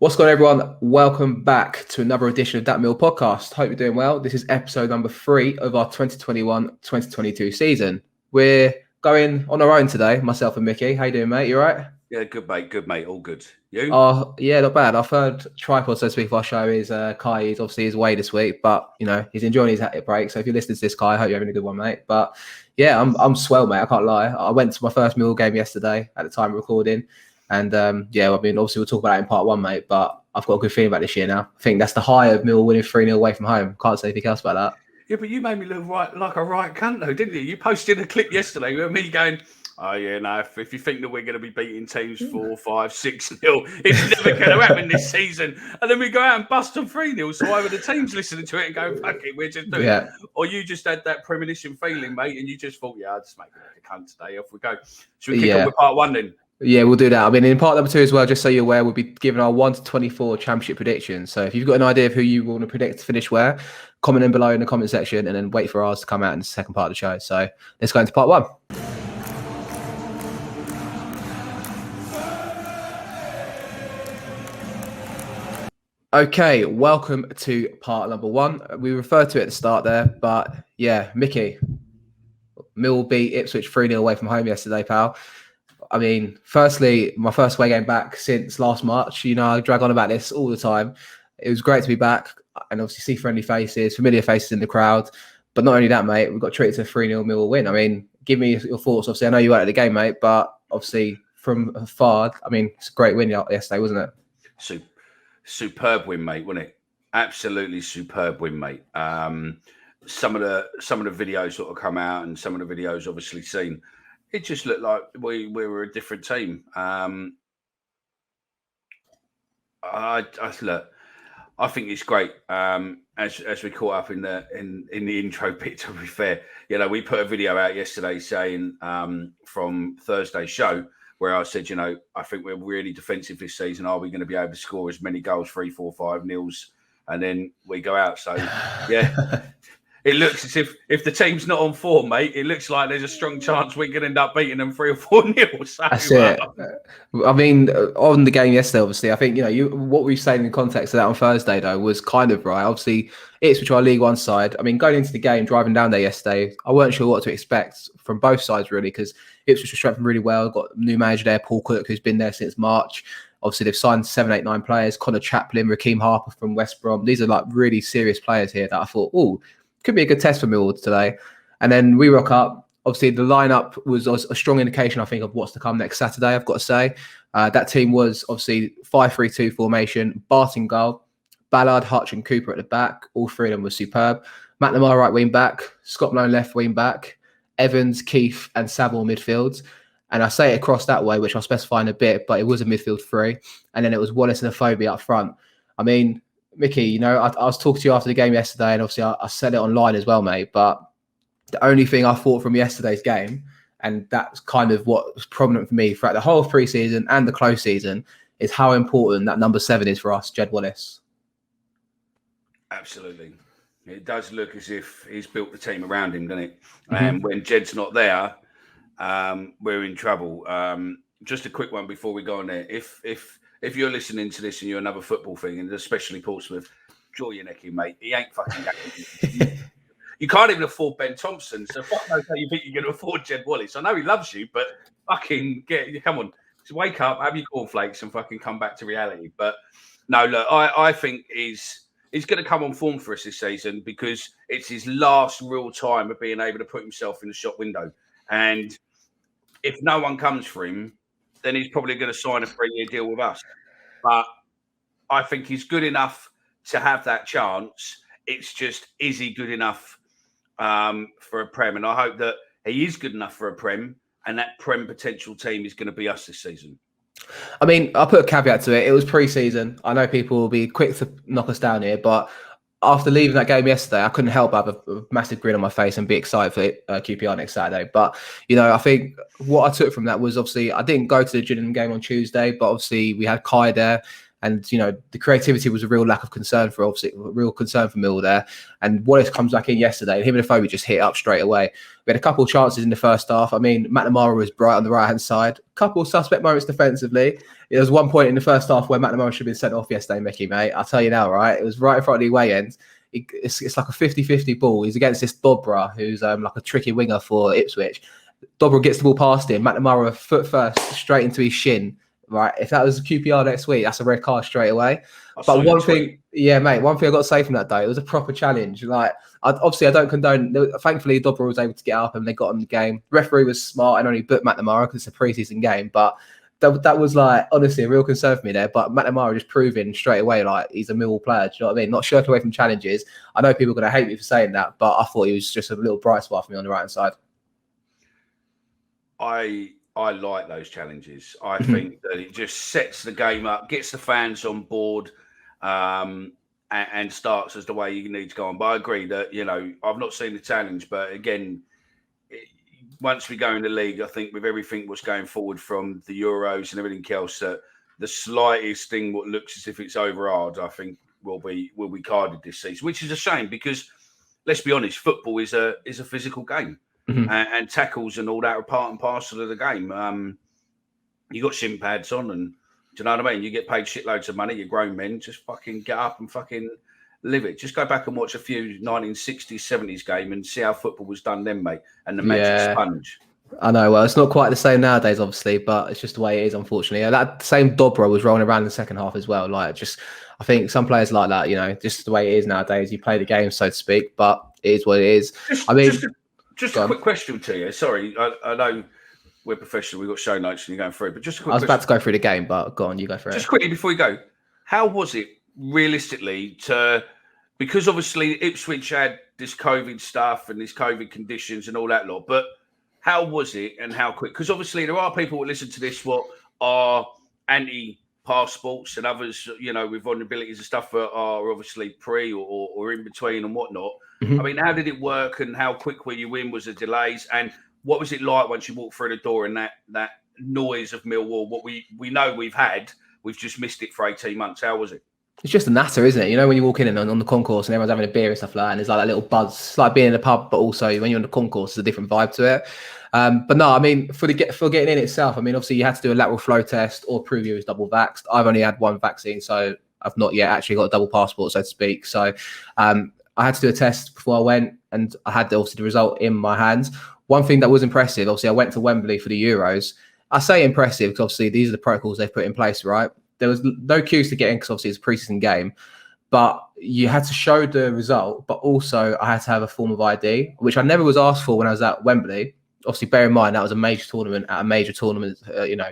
What's going on, everyone? Welcome back to another edition of That Mill podcast. Hope you're doing well. This is episode number 3 of our 2021-2022 season. We're going on our own today, myself and Micky. How you doing, mate? You all right? Yeah, good, mate. Good, mate. All good. You? Yeah, not bad. Our third tripod, so to speak, of our show is Kai. He's obviously his way this week, but, he's enjoying his break. So if you're listening to this, Kai, I hope you're having a good one, mate. But, yeah, I'm swell, mate. I can't lie. I went to my first Millwall game yesterday at the time of recording. And, obviously we'll talk about that in part 1, mate, but I've got a good feeling about this year now. I think that's the high of Millwall winning 3-0 away from home. Can't say anything else about that. Yeah, but you made me look like a right cunt, though, didn't you? You posted a clip yesterday with me going, oh, yeah, no, if you think that we're going to be beating teams 4, 5, 6-0, it's never going to happen this season. And then we go out and bust them 3-0. So either the team's listening to it and go, fuck it, we're just doing it. Or you just had that premonition feeling, mate, and you just thought, yeah, I'll just make it like a cunt today. Off we go. Should we kick off with part 1 then? Yeah, we'll do that. I mean, in part number 2 as well, just so you're aware, we'll be giving our 1 to 24 championship predictions. So if you've got an idea of who you want to predict to finish where, comment in below in the comment section and then wait for ours to come out in the second part of the show. So let's go into part 1. Okay, welcome to part number 1. We referred to it at the start there, but yeah, Micky, Millwall beat Ipswich 3-0 away from home yesterday, pal. I mean, firstly, my first away game back since last March. I drag on about this all the time. It was great to be back and obviously see friendly faces, familiar faces in the crowd. But not only that, mate, we've got treated to a 3-0 Millwall win. I mean, give me your thoughts. Obviously, I know you weren't at the game, mate, but obviously from afar, I mean, it's a great win yesterday, wasn't it? Superb win, mate, wasn't it? Absolutely superb win, mate. Some of the videos sort of come out and some of the videos obviously seen. It just looked like we were a different team. I think it's great. As we caught up in the intro bit, to be fair, we put a video out yesterday saying from Thursday's show where I said, I think we're really defensive this season. Are we going to be able to score as many goals, 3, 4, 5-0, and then we go out? So yeah. It looks as if the team's not on form, mate. It looks like there's a strong chance we can end up beating them 3 or 4-0. So, that's it. I mean, on the game yesterday, obviously, I think what we saying in context of that on Thursday though was kind of right. Obviously, Ipswich are League One side. I mean, going into the game, driving down there yesterday, I weren't sure what to expect from both sides really, because Ipswich was strengthened really well. Got a new manager there, Paul Cook, who's been there since March. Obviously, they've signed 7, 8, 9 players. Connor Chaplin, Raheem Harper from West Brom. These are like really serious players here that I thought, could be a good test for Millwall today. And then we rock up. Obviously, the lineup was a strong indication, I think, of what's to come next Saturday, I've got to say. That team was obviously 5-3-2 formation, Bart in goal, Ballard, Hutch and Cooper at the back. All 3 of them were superb. McNamara right wing back, Scott Malone left wing back, Evans, Keith and Saville midfield. And I say it across that way, which I'll specify in a bit, but it was a midfield 3. And then it was Wallace and Afobe up front. I mean, Micky, I was talking to you after the game yesterday, and obviously I said it online as well, mate. But the only thing I thought from yesterday's game, and that's kind of what was prominent for me throughout the whole pre-season and the close season, is how important that number 7 is for us, Jed Wallace. Absolutely. It does look as if he's built the team around him, doesn't it? And when Jed's not there, we're in trouble. Just a quick one before we go on there. If you're listening to this and you're another football thing, and especially Portsmouth, draw your neck in, mate. He ain't fucking going. You can't even afford Ben Thompson, so fuck knows how you think you're going to afford Jed Wallace. I know he loves you, but fucking come on. Just wake up, have your cornflakes and fucking come back to reality. But no, look, I think he's going to come on form for us this season because it's his last real time of being able to put himself in the shop window. And if no one comes for him, then he's probably going to sign a 3-year deal with us. But I think he's good enough to have that chance. It's just, is he good enough for a Prem? And I hope that he is good enough for a Prem, and that Prem potential team is going to be us this season. I mean, I'll put a caveat to it. It was pre-season. I know people will be quick to knock us down here, but after leaving that game yesterday, I couldn't help but have a massive grin on my face and be excited for QPR next Saturday. But, I think what I took from that was obviously I didn't go to the Gillingham game on Tuesday, but obviously we had Kai there. And, the creativity was a real lack of concern for, obviously, a real concern for Mill there. And Wallace comes back in yesterday, and him and Afobe just hit it up straight away. We had a couple of chances in the first half. I mean, McNamara was bright on the right-hand side. A couple of suspect moments defensively. There was one point in the first half where McNamara should have been sent off yesterday, Micky, mate. I'll tell you now, right? It was right in front of the away end. It's like a 50-50 ball. He's against this Dobra, who's like a tricky winger for Ipswich. Dobra gets the ball past him. McNamara foot first, straight into his shin. Right, if that was QPR next week, that's a red card straight away. But one thing I got to say from that day, it was a proper challenge. Like, obviously, I don't condone. Thankfully, Dobra was able to get up and they got on the game. The referee was smart and only booked McNamara because it's a pre-season game. But that was, like, honestly a real concern for me there. But McNamara just proving straight away, like, he's a Millwall player. Do you know what I mean? Not shirking away from challenges. I know people are going to hate me for saying that, but I thought he was just a little bright spot for me on the right hand side. I like those challenges. I think that it just sets the game up, gets the fans on board, and starts as the way you need to go on. But I agree that, I've not seen the challenge, but again, once we go in the league, I think with everything what's going forward from the Euros and everything else, that the slightest thing what looks as if it's over hard, I think will be carded this season, which is a shame because, let's be honest, football is a physical game. And tackles and all that are part and parcel of the game. You got shin pads on, and do you know what I mean? You get paid shitloads of money. You're grown men. Just fucking get up and fucking live it. Just go back and watch a few 1960s, 70s game and see how football was done then, mate. And the magic sponge. I know. Well, it's not quite the same nowadays, obviously, but it's just the way it is, unfortunately. That same Dobra was rolling around in the second half as well. Like, I think some players like that, just the way it is nowadays. You play the game, so to speak, but it is what it is. Just a quick question to you. Sorry, I know we're professional. We've got show notes and you're going through, but just a quick question. I was about to go through the game, but go on, you go for it. Just quickly before you go, how was it realistically because obviously Ipswich had this COVID stuff and these COVID conditions and all that lot, but how was it and how quick? Because obviously there are people who listen to this what are anti-passports and others, with vulnerabilities and stuff that are obviously pre or in between and whatnot. I mean, how did it work and how quick were you in? Was the delays? And what was it like once you walked through the door and that noise of Millwall? What we know we've just missed it for 18 months. How was it? It's just a natter, isn't it? When you walk in and on the concourse and everyone's having a beer and stuff like that, and there's like that little buzz. It's like being in a pub, but also when you're on the concourse, there's a different vibe to it. But no, I mean, for getting in itself, I mean, obviously you had to do a lateral flow test or prove you was double vaxxed. I've only had one vaccine, so I've not yet actually got a double passport, so to speak. So I had to do a test before I went, and I had obviously the result in my hands. One thing that was impressive, obviously, I went to Wembley for the Euros. I say impressive because obviously these are the protocols they've put in place, right? There was no queues to get in because obviously it's a pre-season game, but you had to show the result, but also I had to have a form of ID, which I never was asked for when I was at Wembley. Obviously, bear in mind that was a major tournament at a major tournament,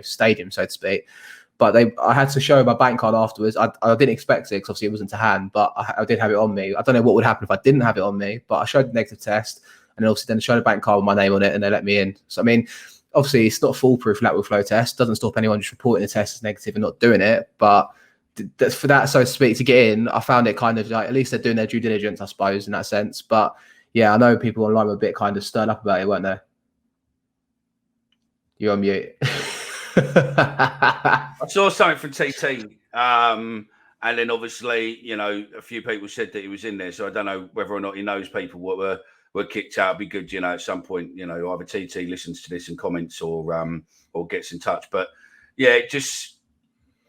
stadium, so to speak. But I had to show my bank card afterwards. I didn't expect it because obviously it wasn't to hand, but I did have it on me. I don't know what would happen if I didn't have it on me, but I showed the negative test and obviously then showed a bank card with my name on it and they let me in. So, I mean, obviously it's not a foolproof lateral flow test. Doesn't stop anyone just reporting the test as negative and not doing it. But for that, so to speak, to get in, I found it kind of like, at least they're doing their due diligence, I suppose, in that sense. But yeah, I know people online were a bit kind of stirred up about it, weren't they? You're on mute. I saw something from TT, and then obviously, a few people said that he was in there. So I don't know whether or not he knows people what were kicked out. It'd be good, at some point, either TT listens to this and comments or gets in touch. But yeah,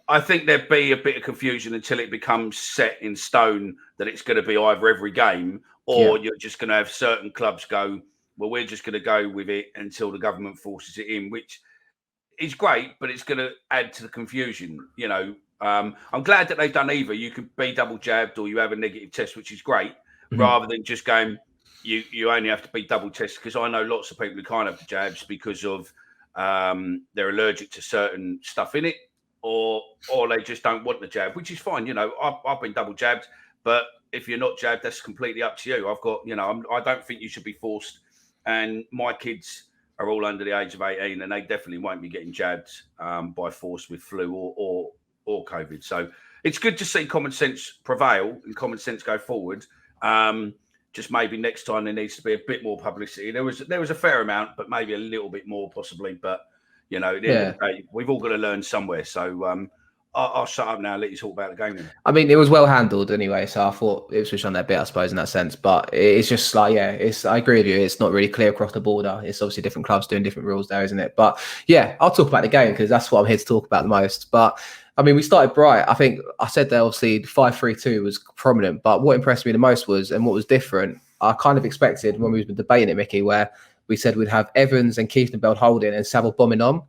I think there'd be a bit of confusion until it becomes set in stone that it's going to be either every game or you're just going to have certain clubs go, well, we're just going to go with it until the government forces it in, which is great, but it's going to add to the confusion. I'm glad that they've done either. You could be double jabbed or you have a negative test, which is great, rather than just going, you only have to be double tested. Because I know lots of people who can't have the jabs because of they're allergic to certain stuff in it, or they just don't want the jab, which is fine. I've been double jabbed, but if you're not jabbed, that's completely up to you. I've got, I don't think you should be forced. And my kids are all under the age of 18, and they definitely won't be getting jabbed by force with flu or COVID. So it's good to see common sense prevail and common sense go forward. Just maybe next time there needs to be a bit more publicity. There was a fair amount, but maybe a little bit more possibly. But at the end of the day, we've all got to learn somewhere. So I'll shut up now. Let you talk about the game then. I mean, it was well handled anyway, so I thought Ipswich on their bit, I suppose, in that sense. But it's just like, yeah, I agree with you. It's not really clear across the border. It's obviously different clubs doing different rules there, isn't it? But yeah, I'll talk about the game because that's what I'm here to talk about the most. But I mean, we started bright. I think I said there, obviously, 5-3-2 was prominent. But what impressed me the most was, and what was different, I kind of expected when we've been debating it, Mickey, where we said we'd have Evans and Keith-Bell holding and Saville bombing on.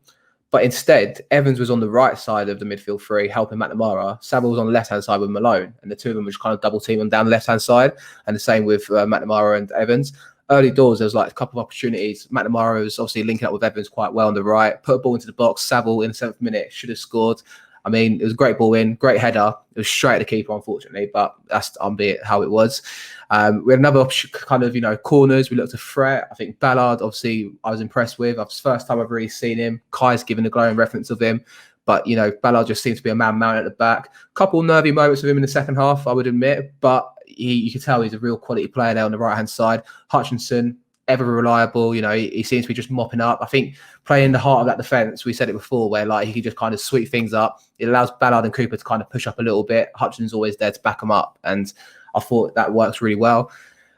But instead, Evans was on the right side of the midfield three, helping McNamara. Saville was on the left-hand side with Malone. And the two of them was kind of double teaming down the left-hand side. And the same with McNamara and Evans. Early doors, there was like a couple of opportunities. McNamara was obviously linking up with Evans quite well on the right. Put a ball into the box. Saville in the 7th minute should have scored. I mean, it was a great ball in, great header. It was straight at the keeper, unfortunately, but that's albeit how it was. We had another kind of, corners. We looked to threat. I think Ballard, obviously, I was impressed with. It's the first time I've really seen him. Kai's given a glowing reference of him. But, Ballard just seems to be a man mounted at the back. Couple nervy moments with him in the second half, I would admit. But you could tell he's a real quality player there on the right-hand side. Hutchinson, ever reliable. He seems to be just mopping up. I think playing in the heart of that defence, we said it before, where like he can just kind of sweep things up. It allows Ballard and Cooper to kind of push up a little bit. Hutchinson's always there to back him up. And I thought that works really well.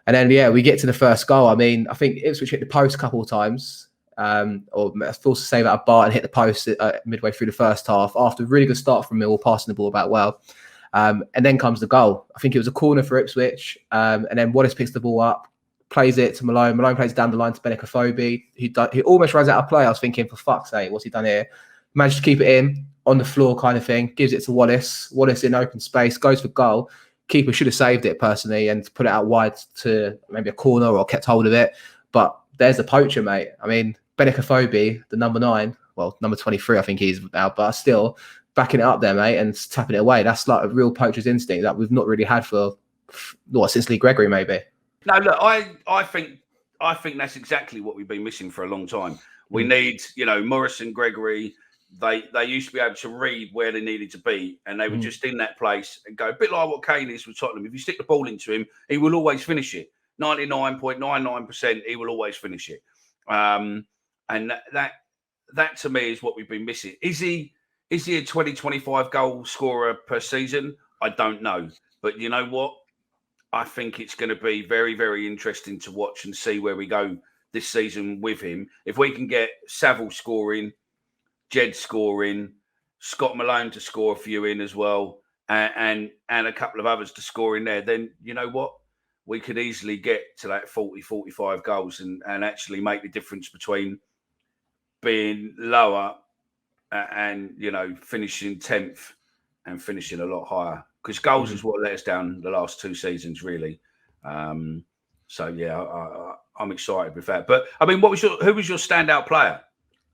And then, we get to the first goal. I mean, I think Ipswich hit the post a couple of times, or forced to save out a bar and hit the post midway through the first half after a really good start from Millwall, passing the ball about well. And then comes the goal. I think it was a corner for Ipswich. And then Wallace picks the ball up, plays it to Malone. Malone plays down the line to Benicophobe. He almost runs out of play. I was thinking, for fuck's sake, what's he done here? Managed to keep it in, on the floor kind of thing. Gives it to Wallace. Wallace in open space, goes for goal. Keeper should have saved it personally and put it out wide to maybe a corner or kept hold of it. But there's the poacher, mate. I mean, Benicophobe, the number 9, well, number 23, I think he's now, but still backing it up there, mate, and tapping it away. That's like a real poacher's instinct that we've not really had for, since Lee Gregory, maybe. No, look, I think that's exactly what we've been missing for a long time. We need, Morrison, Gregory. They used to be able to read where they needed to be, and they were just in that place and go a bit like what Kane is with Tottenham. If you stick the ball into him, he will always finish it. 99.99%, he will always finish it. And that to me is what we've been missing. Is he a 20, 25 goal scorer per season? I don't know, but you know what? I think it's going to be very, very interesting to watch and see where we go this season with him. If we can get Saville scoring, Jed scoring, Scott Malone to score a few in as well, and a couple of others to score in there, then you know what? We could easily get to that 40, 45 goals and actually make the difference between being lower and, finishing 10th and finishing a lot higher. Because goals is what let us down the last 2 seasons, really. So yeah, I'm excited with that. But I mean, who was your standout player?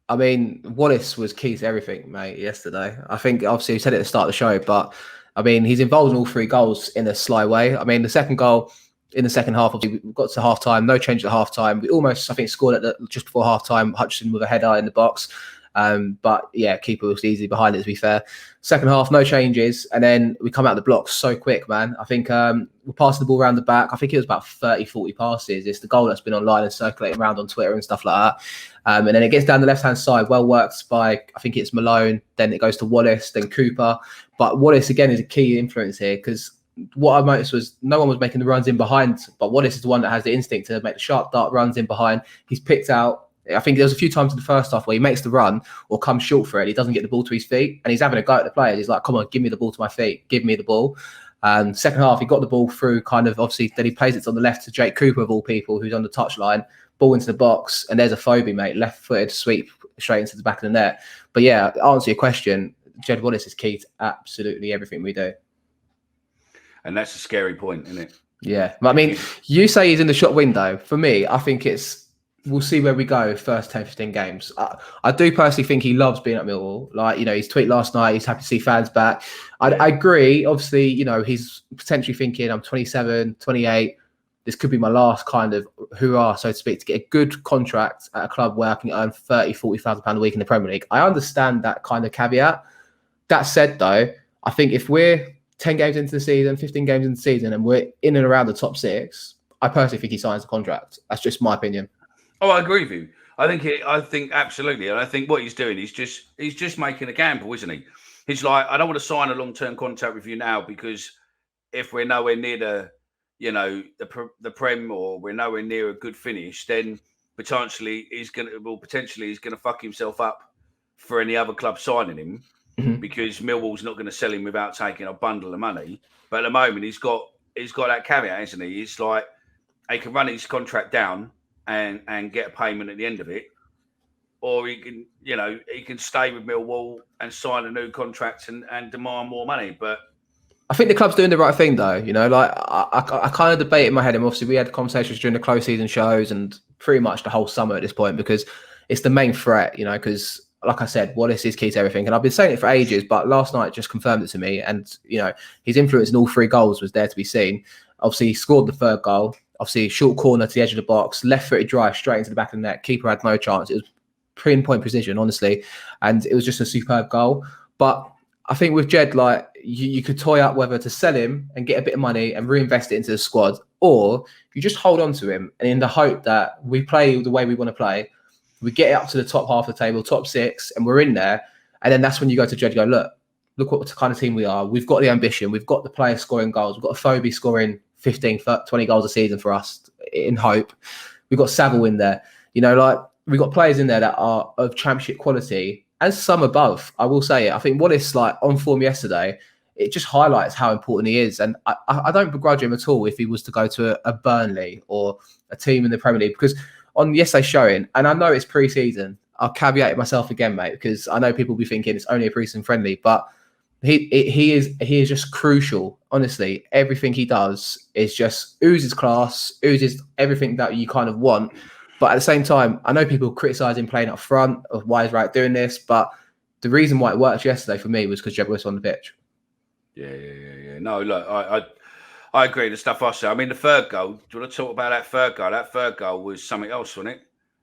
I mean, Wallace was key to everything, mate, yesterday. I think, obviously, you said it at the start of the show, but I mean, he's involved in all 3 goals in a sly way. I mean, the second goal in the second half, obviously, we got to half time, no change at half time. We almost, I think, scored just before half time. Hutchinson with a header in the box. But yeah, keeper was easy behind it, to be fair. Second half, no changes. And then we come out the blocks so quick, man. I think we're passing the ball around the back. I think it was about 30, 40 passes. It's the goal that's been online and circulating around on Twitter and stuff like that. And then it gets down the left-hand side, well worked by, I think it's Malone. Then it goes to Wallace, then Cooper. But Wallace, again, is a key influence here because what I noticed was no one was making the runs in behind, but Wallace is the one that has the instinct to make the sharp dart runs in behind. He's picked out, I think there was a few times in the first half where he makes the run or comes short for it. He doesn't get the ball to his feet and he's having a go at the players. He's like, come on, give me the ball to my feet. Give me the ball. Second half, he got the ball through kind of, obviously, then he plays it on the left to Jake Cooper, of all people, who's on the touchline. Ball into the box, and there's a Phobie, mate. Left-footed sweep straight into the back of the net. But yeah, to answer your question, Jed Wallace is key to absolutely everything we do. And that's a scary point, isn't it? Yeah. I mean, you say he's in the shop window. For me, I think we'll see where we go first 10, 15 games. I do personally think he loves being at Millwall. Like, his tweet last night, he's happy to see fans back. I agree. Obviously, he's potentially thinking, I'm 27, 28. This could be my last kind of hurrah, so to speak, to get a good contract at a club where I can earn £30,000-40,000 a week in the Premier League. I understand that kind of caveat. That said, though, I think if we're 10 games into the season, 15 games into the season, and we're in and around the top 6, I personally think he signs the contract. That's just my opinion. Oh, I agree with you. I think absolutely, and I think what he's doing, he's just making a gamble, isn't he? He's like, I don't want to sign a long-term contract with you now because if we're nowhere near the Prem, or we're nowhere near a good finish, then potentially he's gonna fuck himself up for any other club signing him, because Millwall's not going to sell him without taking a bundle of money. But at the moment, he's got that caveat, isn't he? He's like, he can run his contract down and get a payment at the end of it, or he can stay with Millwall and sign a new contract and demand more money. But I think the club's doing the right thing, though. Like I kind of debate in my head, and obviously we had conversations during the close season shows and pretty much the whole summer at this point, because it's the main threat, because like I said, Wallace is key to everything. And I've been saying it for ages, but last night just confirmed it to me. And, his influence in all 3 goals was there to be seen. Obviously, he scored the 3rd goal. Obviously, short corner to the edge of the box, left-footed drive straight into the back of the net. Keeper had no chance. It was pinpoint precision, honestly. And it was just a superb goal. But I think with Jed, like, you could toy up whether to sell him and get a bit of money and reinvest it into the squad, or you just hold on to him and in the hope that we play the way we want to play. We get it up to the top half of the table, top 6, and we're in there. And then that's when you go to Jed and go, look what kind of team we are. We've got the ambition. We've got the players scoring goals. We've got Afobe scoring 15, 20 goals a season for us in hope. We've got Saville in there. We've got players in there that are of championship quality and some above. I will say it. I think Wallace, on form yesterday, it just highlights how important he is. And I don't begrudge him at all if he was to go to a Burnley or a team in the Premier League, because on yesterday's showing, and I know it's pre-season, I'll caveat it myself again, mate, because I know people will be thinking it's only a pre-season friendly, but he is just crucial. Honestly, everything he does is just oozes class, oozes everything that you kind of want. But at the same time, I know people criticise him playing up front, of why he's right doing this, but the reason why it worked yesterday for me was because Jed was on the pitch. Yeah. No, look, I agree. The stuff I said. I mean, the 3rd goal. Do you want to talk about that 3rd goal? That 3rd goal was something else, wasn't it?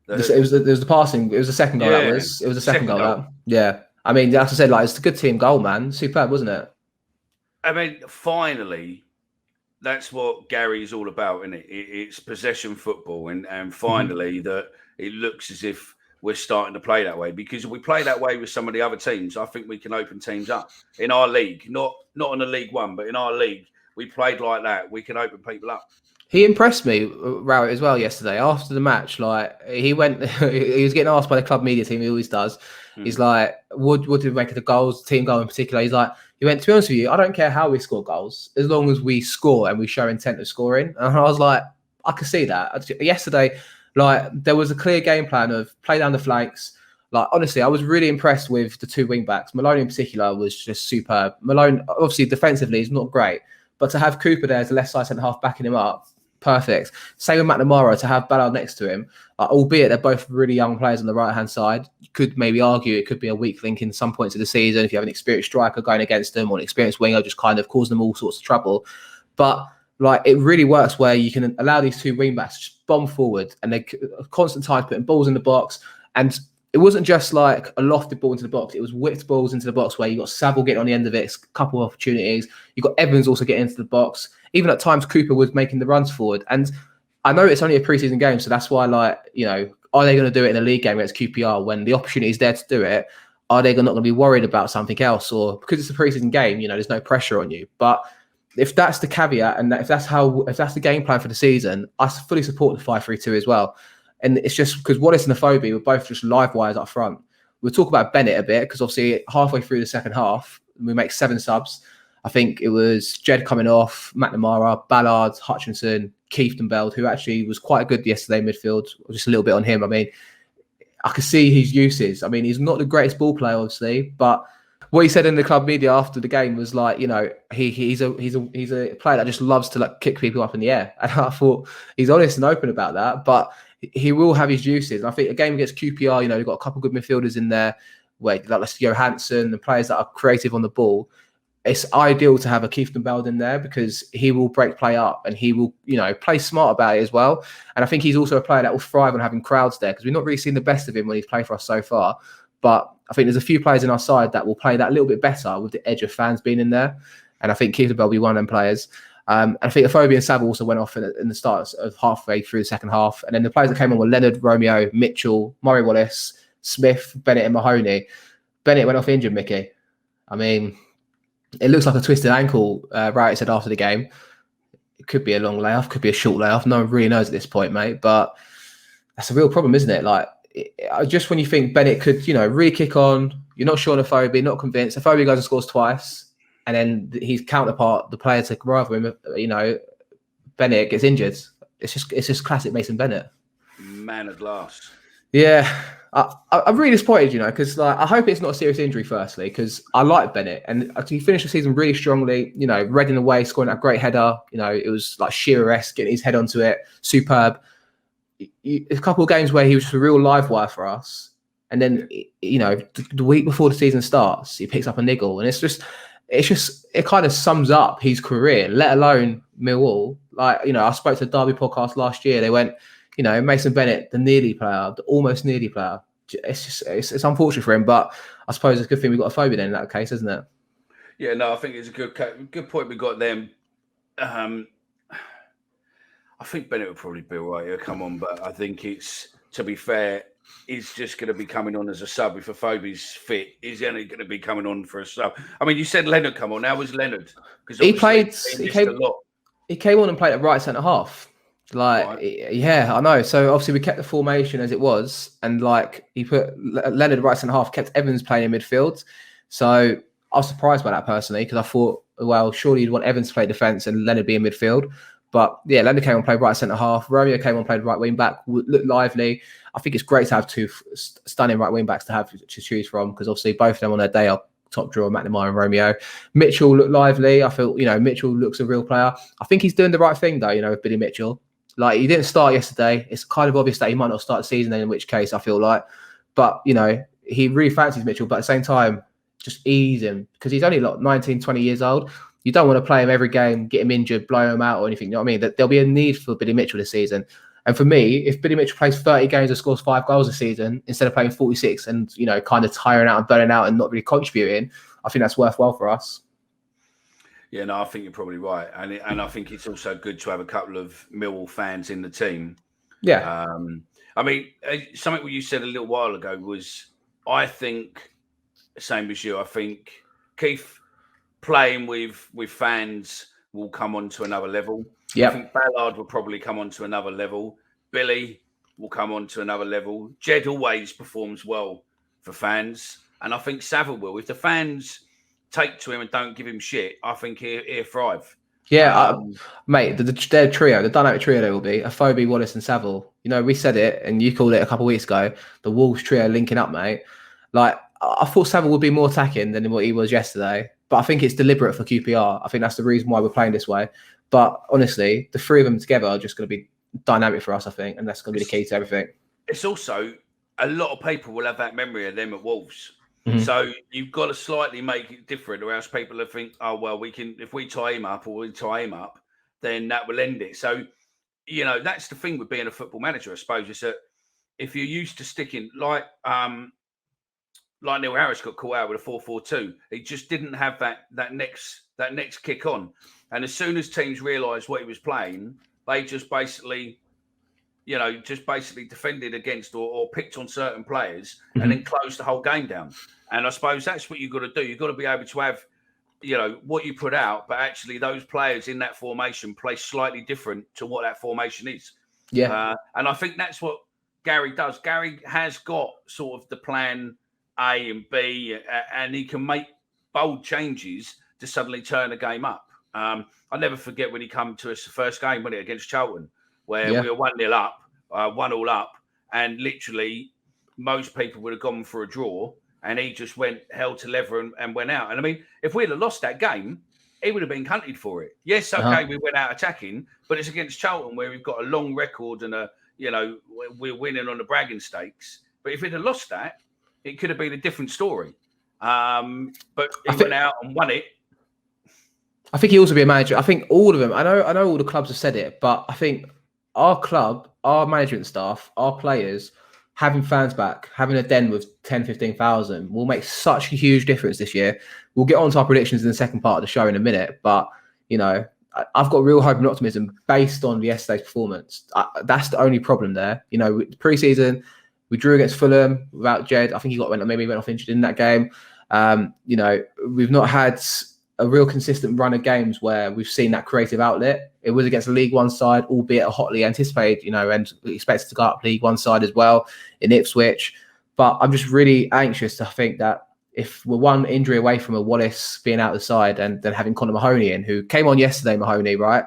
It was the passing. It was the 2nd goal. It was the second goal. That. Yeah. I mean, as I said, it's a good team goal, man. Superb, wasn't it? I mean, finally, that's what Gary's all about, isn't it? It's possession football, and finally that it looks as if we're starting to play that way, because if we play that way with some of the other teams, I think we can open teams up in our league. Not in the League One, but in our league. We played like that. We can open people up. He impressed me, Rowett, as well yesterday. After the match, he went, he was getting asked by the club media team. He always does. He's like, what did we make of the goals, team goal in particular? He's like, he went, to be honest with you, I don't care how we score goals, as long as we score and we show intent of scoring. And I was like, I could see that. Yesterday, there was a clear game plan of play down the flanks. Honestly, I was really impressed with the 2 wing backs. Malone in particular was just superb. Malone, obviously, defensively, is not great. But to have Cooper there as a left side centre half backing him up, perfect. Same with McNamara, to have Ballard next to him, albeit they're both really young players on the right hand side. You could maybe argue it could be a weak link in some points of the season if you have an experienced striker going against them, or an experienced winger just kind of causing them all sorts of trouble. But it really works where you can allow these 2 wing backs to just bomb forward, and they constant time putting balls in the box. And it wasn't just a lofted ball into the box. It was whipped balls into the box where you got Saville getting on the end of it, a couple of opportunities. You got Evans also getting into the box. Even at times, Cooper was making the runs forward. And I know it's only a pre-season game, so that's why, are they going to do it in a league game against QPR when the opportunity is there to do it? Are they not going to be worried about something else? Or because it's a pre-season game, there's no pressure on you. But if that's the caveat, and if that's the game plan for the season, I fully support the 5-3-2 as well. And it's just because Wallace and Afobe were both just live wires up front. We'll talk about Bennett a bit, because obviously halfway through the second half, we make 7 subs. I think it was Jed coming off, McNamara, Ballard, Hutchinson, Kieftenbeld, who actually was quite good yesterday midfield. Just a little bit on him. I mean, I could see his uses. I mean, he's not the greatest ball player, obviously, but what he said in the club media after the game was he's a player that just loves to kick people up in the air. And I thought he's honest and open about that, but he will have his uses. And I think a game against QPR, they've got a couple of good midfielders in there, where Johansson and players that are creative on the ball. It's ideal to have a Kieftenbeld in there, because he will break play up and he will, play smart about it as well. And I think he's also a player that will thrive on having crowds there, because we've not really seen the best of him when he's played for us so far. But I think there's a few players in our side that will play that a little bit better with the edge of fans being in there. And I think Kieftenbeld will be one of them players. And I think Afobe and Saville also went off in the start of halfway through the second half. And then the players that came on were Leonard, Romeo, Mitchell, Murray Wallace, Smith, Bennett and Mahoney. Bennett went off injured, Mickey. I mean, it looks like a twisted ankle, Wright said after the game. It could be a long layoff, could be a short layoff. No one really knows at this point, mate. But that's a real problem, isn't it? Like, just when you think Bennett could, really kick on, you're not sure on Afobe, not convinced. Afobe goes and scores twice, and then his counterpart, the player to rival him, Bennett gets injured. It's just classic Mason Bennett. Man of glass. Yeah, I'm really disappointed, because I hope it's not a serious injury. Firstly, because I like Bennett, and he finished the season really strongly. Reading away, scoring that great header. It was like Shearer-esque, getting his head onto it, superb. A couple of games where he was just a real live wire for us, and then the week before the season starts, he picks up a niggle, and it kind of sums up his career, let alone Millwall. I spoke to the Derby podcast last year. They went, Mason Bennett, the nearly player, the almost nearly player. It's unfortunate for him, but I suppose it's a good thing we got a phobia in that case, isn't it? Yeah, no, I think it's a good point we got them. I think Bennett would probably be all right. He'll come on, but I think to be fair, he's just going to be coming on as a sub. If Afobe's fit, he's only going to be coming on for a sub. I mean, you said Leonard come on. How was Leonard? Because he came on and played at right centre half. Right. Yeah, I know. So obviously we kept the formation as it was, and he put Leonard right centre half, kept Evans playing in midfield. So I was surprised by that personally, because I thought, well, surely you'd want Evans to play defence and Leonard be in midfield. But yeah, Leonard came on, played right centre half. Romeo came on, played right wing back, looked lively. I think it's great to have two stunning right wing backs to choose from, because obviously both of them on their day are top drawer, McNamara and Romeo. Mitchell looked lively. I feel, Mitchell looks a real player. I think he's doing the right thing though, with Billy Mitchell. He didn't start yesterday. It's kind of obvious that he might not start the season, in which case I feel like. But, he really fancies Mitchell, but at the same time, just ease him, because he's only 19, 20 years old. You don't want to play him every game, get him injured, blow him out or anything. You know what I mean? There'll be a need for Billy Mitchell this season. And for me, if Billy Mitchell plays 30 games and scores 5 goals a season, instead of playing 46 and, kind of tiring out and burning out and not really contributing, I think that's worthwhile for us. Yeah, no, I think you're probably right. And I think it's also good to have a couple of Millwall fans in the team. Yeah. I mean, something what you said a little while ago was, I think, same as you, I think Keith playing with fans will come on to another level. Yep. I think Ballard will probably come on to another level. Billy will come on to another level. Jed always performs well for fans. And I think Saville will. If the fans take to him and don't give him shit, I think he'll thrive. Yeah, mate, their trio, the dynamic trio they will be, Afobe, Wallace and Saville. We said it and you called it a couple of weeks ago, the Wolves trio linking up, mate. I thought Saville would be more attacking than what he was yesterday. But I think it's deliberate for QPR. I think that's the reason why we're playing this way. But honestly, the three of them together are just going to be dynamic for us, I think. And that's going to be the key to everything. It's also, a lot of people will have that memory of them at Wolves. Mm-hmm. So you've got to slightly make it different, or else people will think, oh, well, we can, if we tie him up or we tie him up, then that will end it. So, that's the thing with being a football manager, I suppose, is that if you're used to sticking, like Neil Harris got caught out with a 4-4-2. He just didn't have that next kick on. And as soon as teams realised what he was playing, they just basically defended against or picked on certain players and then closed the whole game down. And I suppose that's what you've got to do. You've got to be able to have, what you put out, but actually those players in that formation play slightly different to what that formation is. Yeah. And I think that's what Gary does. Gary has got sort of the plan A and B, and he can make bold changes to suddenly turn the game up. I'll never forget when he come to us the first game, wasn't it, against Charlton, where we were 1-0 up, 1-1 up, and literally most people would have gone for a draw, and he just went hell to leather and went out. And I mean, if we'd have lost that game, he would have been hunted for it. Yes, okay, we went out attacking, but it's against Charlton where we've got a long record and we're winning on the bragging stakes. But if we'd have lost that, it could have been a different story. But he went out and won it. I think he'll also be a manager. I think all of them, I know all the clubs have said it, but I think our club, our management staff, our players, having fans back, having a den with 10, 15,000 will make such a huge difference this year. We'll get on to our predictions in the second part of the show in a minute, but, I've got real hope and optimism based on yesterday's performance. That's the only problem there. Pre-season, we drew against Fulham without Jed. I think maybe he went off injured in that game. You know, we've not had a real consistent run of games where we've seen that creative outlet. It was against the League One side, albeit a hotly anticipated, you know, and expected to go up League One side as well in Ipswich. But I'm just really anxious to think that if we're one injury away from a Wallace being out the side and then having Conor Mahoney in, who came on yesterday, Mahoney, right?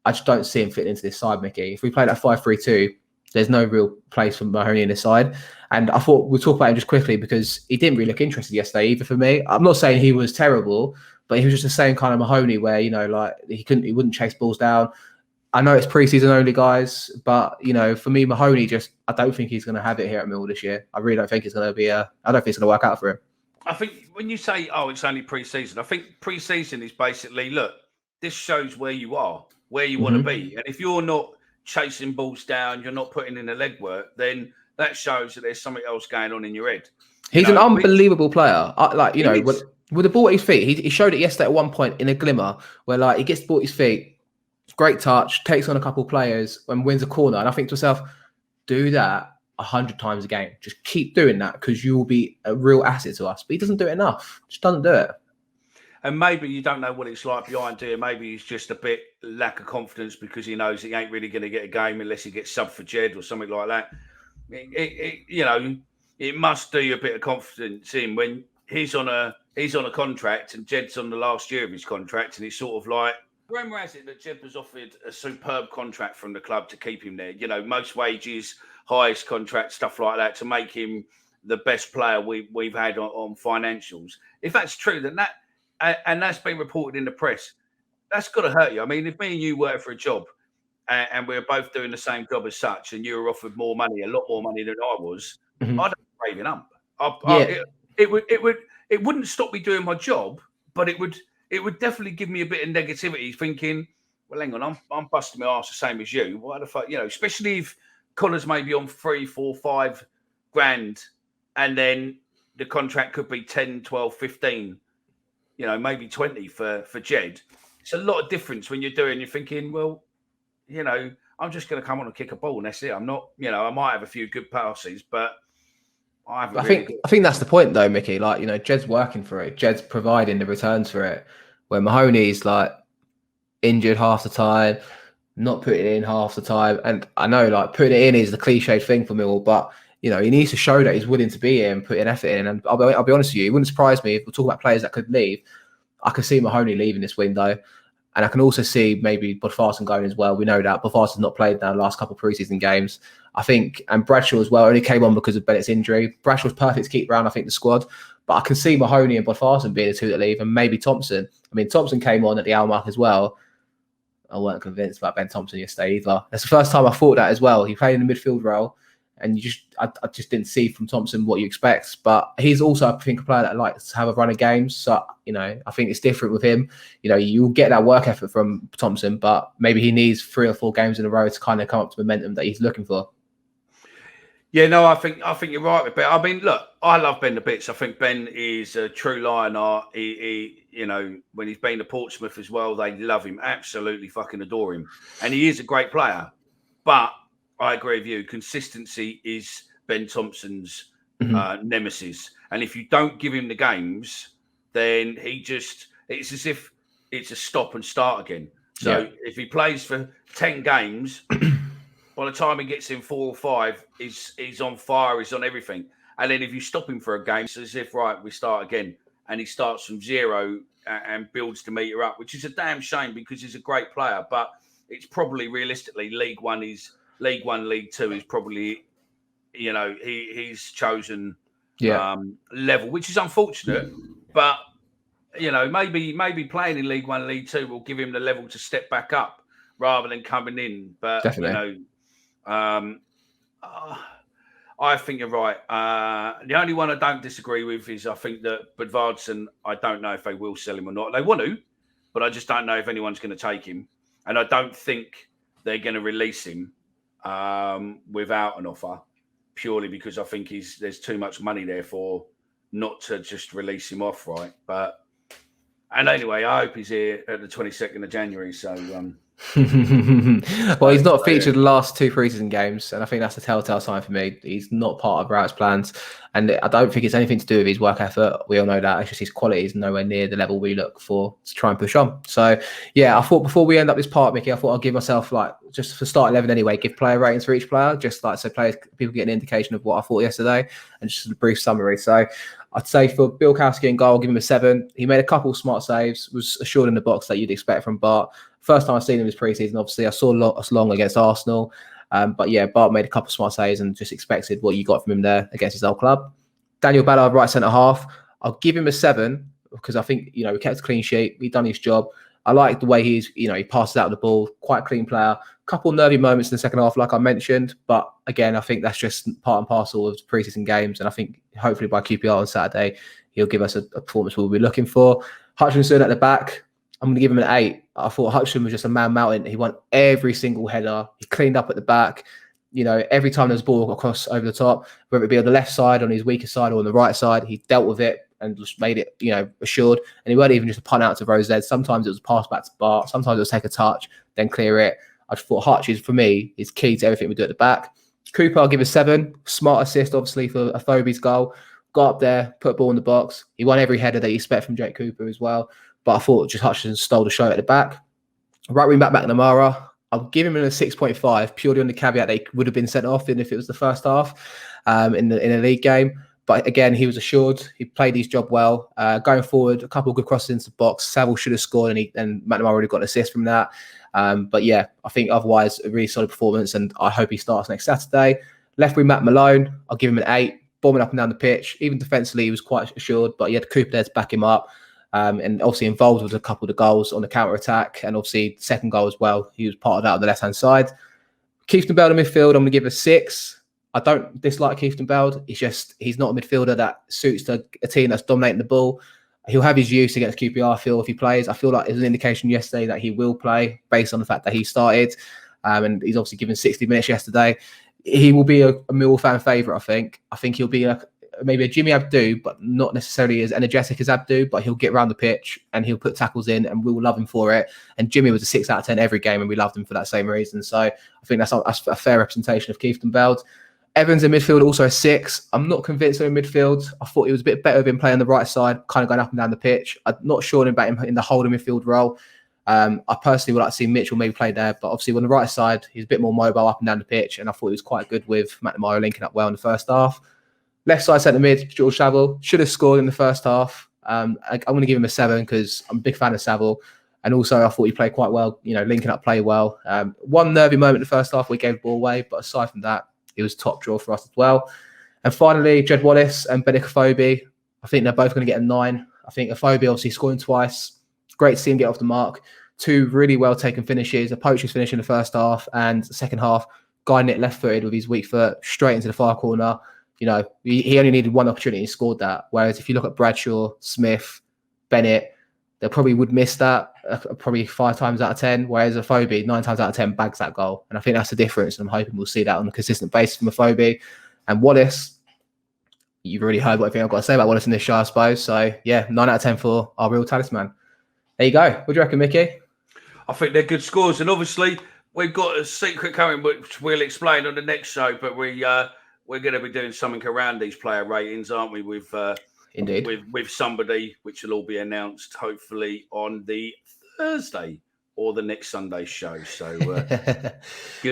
I just don't see him fitting into this side, Mickey. If we play that 5-3-2, there's no real place for Mahoney in this side. And I thought we'll talk about him just quickly because he didn't really look interested yesterday either for me. I'm not saying he was terrible, but he was just the same kind of Mahoney where, you know, like he wouldn't chase balls down. I know it's pre-season only, guys, but, you know, for me, Mahoney I don't think he's going to have it here at Millwall this year. I really don't think it's going to be I don't think it's going to work out for him. I think when you say, it's only pre-season, I think pre-season is basically, look, this shows where you are, where you want to be. And if you're not chasing balls down, you're not putting in the legwork, then that shows that there's something else going on in your head. He's an unbelievable player. With the ball at his feet, he showed it yesterday at one point in a glimmer where, like, he gets the ball at his feet, great touch, takes on a couple of players and wins a corner. And I think to myself, do that 100 times a game. Just keep doing that because you will be a real asset to us. But he doesn't do it enough. Just doesn't do it. And maybe you don't know what it's like behind here. Maybe he's just a bit lack of confidence because he knows he ain't really going to get a game unless he gets subbed for Jed or something like that. You know, it must do you a bit of confidence in when he's on a contract and Jed's on the last year of his contract, and it's sort of like, rumor has it that Jed was offered a superb contract from the club to keep him there. You know, most wages, highest contract, stuff like that, to make him the best player we've had on financials. If that's true, then and that's been reported in the press, that's got to hurt you. I mean, if me and you work for a job and we're both doing the same job as such, and you were offered more money, a lot more money than I was, I'd have a raving up. It wouldn't stop me doing my job, but it would definitely give me a bit of negativity, thinking, well, hang on, I'm busting my ass the same as you. What the fuck, you know? Especially if Connor's maybe on 3, 4, 5 grand, and then the contract could be 10, 12, 15. You know, maybe 20 for Jed. It's a lot of difference when you're thinking, well, you know, I'm just going to come on and kick a ball and that's it. I'm not, you know, I might have a few good passes, but I think that's the point though, Mickey. Like, you know, Jed's working for it. Jed's providing the returns for it. Where Mahoney's like injured half the time, not putting it in half the time. And I know like putting it in is the cliched thing for Millwall, but you know, he needs to show that he's willing to be here and put an effort in. And I'll be honest with you, it wouldn't surprise me if we're talking about players that could leave. I could see Mahoney leaving this window. And I can also see maybe Bodvarsson going as well. We know that Bodvarsson's not played now the last couple of preseason games. I think, and Bradshaw as well, only came on because of Bennett's injury. Bradshaw's perfect to keep around, I think, the squad. But I can see Mahoney and Bodvarsson being the two that leave, and maybe Thompson. I mean, Thompson came on at the Almark as well. I weren't convinced about Ben Thompson yesterday either. That's the first time I thought that as well. He played in the midfield role. And I just didn't see from Thompson what you expect. But he's also, I think, a player that likes to have a run of games. So, you know, I think it's different with him. You know, you'll get that work effort from Thompson, but maybe he needs 3 or 4 games in a row to kind of come up to momentum that he's looking for. Yeah, no, I think you're right with Ben. I mean, look, I love Ben to bits. I think Ben is a true Lionheart. He you know, when he's been to Portsmouth as well, they love him, absolutely fucking adore him. And he is a great player. But I agree with you. Consistency is Ben Thompson's nemesis. And if you don't give him the games, then it's as if it's a stop and start again. So if he plays for 10 games, by the time he gets in 4 or 5, he's on fire, he's on everything. And then if you stop him for a game, it's as if, right, we start again. And he starts from 0 and builds the meter up, which is a damn shame because he's a great player. But it's probably realistically League One, League 2 is probably, you know, he's chosen level, which is unfortunate. But, you know, maybe playing in League 1, League 2 will give him the level to step back up rather than coming in. But, definitely. You know, I think you're right. The only one I don't disagree with is I think that Bodvarsson, I don't know if they will sell him or not. They want to, but I just don't know if anyone's going to take him. And I don't think they're going to release him without an offer, purely because I think there's too much money there for not to just release him off, right? And anyway, I hope he's here at the 22nd of January. So Well, he's not featured the last 2 preseason games, and I think that's a telltale sign for me. He's not part of Rout's plans, and I don't think it's anything to do with his work effort. We all know that. It's just his quality is nowhere near the level we look for to try and push on. So, yeah, I thought before we end up this part, Mickey, I thought I'd give myself, like, just for start 11 anyway, give player ratings for each player, just like so people get an indication of what I thought yesterday, and just a brief summary. So, I'd say for Bill Kowski in goal, I'll give him a 7. He made a couple of smart saves, was assured in the box that you'd expect from Bart. First time I've seen him this preseason, obviously, I saw Long against Arsenal. But yeah, Bart made a couple of smart saves and just expected what you got from him there against his old club. Daniel Ballard, right centre half. I'll give him a 7 because I think, we kept a clean sheet. He'd done his job. I like the way he passes out the ball, quite a clean player. Couple nervy moments in the second half, like I mentioned. But again, I think that's just part and parcel of preseason games. And I think hopefully by QPR on Saturday, he'll give us a performance we'll be looking for. Hutchinson at the back. I'm going to give him an 8. I thought Hutchinson was just a man mountain. He won every single header. He cleaned up at the back. Every time there's a ball across over the top, whether it be on the left side, on his weaker side, or on the right side, he dealt with it and just made it, assured. And he weren't even just a punt out to Rose. Sometimes it was a pass back to Bart. Sometimes it was take a touch, then clear it. I just thought Hutch is, for me, is key to everything we do at the back. Cooper, I'll give a 7. Smart assist, obviously, for Afobe's goal. Got up there, put a ball in the box. He won every header that you expect from Jake Cooper as well. But I thought just Hutchinson stole the show at the back. Right wing back McNamara, I'll give him a 6.5 purely on the caveat that he would have been sent off if it was the first half in a league game. But again, he was assured. He played his job well. Going forward, a couple of good crosses into the box. Saville should have scored, and McNamara already got an assist from that. But yeah, I think otherwise a really solid performance, and I hope he starts next Saturday. Left wing Matt Malone, I'll give him an 8. Bombing up and down the pitch. Even defensively, he was quite assured, but he had Cooper there to back him up. And obviously involved with a couple of the goals on the counter-attack, and obviously second goal as well. He was part of that on the left-hand side. Keith Bell in midfield, I'm going to give a 6. I don't dislike Keith Bell. He's not a midfielder that suits a team that's dominating the ball. He'll have his use against QPR, I feel, if he plays. I feel like there's an indication yesterday that he will play based on the fact that he started. And he's obviously given 60 minutes yesterday. He will be a Millwall fan favourite, I think. I think he'll be maybe a Jimmy Abdu, but not necessarily as energetic as Abdu, but he'll get around the pitch and he'll put tackles in and we'll love him for it. And Jimmy was a 6 out of 10 every game and we loved him for that same reason. So I think that's a fair representation of Keith Bell. Evans in midfield, also a 6. I'm not convinced of in midfield. I thought he was a bit better with him playing on the right side, kind of going up and down the pitch. I'm not sure about him in the holding midfield role. I personally would like to see Mitchell maybe play there, but obviously on the right side, he's a bit more mobile up and down the pitch. And I thought he was quite good with McNamara linking up well in the first half. Left side centre mid, George Saville should have scored in the first half. I'm going to give him a 7 because I'm a big fan of Saville. And also, I thought he played quite well, linking up play well. One nervy moment in the first half, we gave the ball away. But aside from that, it was top draw for us as well. And finally, Jed Wallace and Benik Afobe. I think they're both going to get a 9. I think Afobe obviously scoring twice. Great to see him get off the mark. 2 really well taken finishes. A poacher's finish in the first half and the second half, guiding it left footed with his weak foot straight into the far corner. He only needed one opportunity and scored that. Whereas if you look at Bradshaw, Smith, Bennett, they probably would miss that probably 5 times out of 10. Whereas Afobe, 9 times out of 10, bags that goal. And I think that's the difference. And I'm hoping we'll see that on a consistent basis from Afobe. And Wallace, you've already heard what I think I've got to say about Wallace in this show, I suppose. So yeah, 9 out of 10 for our real talisman. There you go. What do you reckon, Mickey? I think they're good scores. And obviously, we've got a secret coming, which we'll explain on the next show. But we're going to be doing something around these player ratings, aren't we? Indeed. With somebody, which will all be announced hopefully on the Thursday or the next Sunday's show. So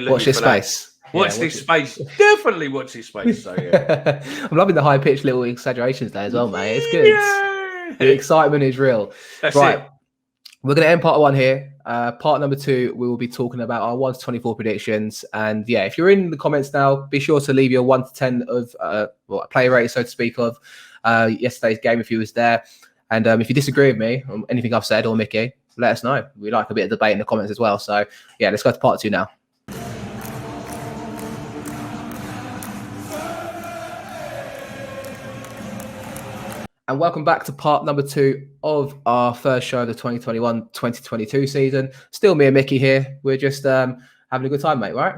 watch this space. Watch this space. Definitely watch this space. So yeah. I'm loving the high pitched little exaggerations there as well, mate. It's good. Yeah. The excitement is real. That's right. It. We're going to end part 1 here. Part number 2, we will be talking about our 1 to 24 predictions. And yeah, if you're in the comments now, be sure to leave your 1 to 10 of play rate, so to speak, of yesterday's game if you was there. And if you disagree with me on anything I've said or Mickey, let us know. We like a bit of debate in the comments as well. So yeah, let's go to part 2 now. And welcome back to part number 2 of our first show of the 2021-2022 season. Still me and Mickey here. We're just having a good time, mate, right?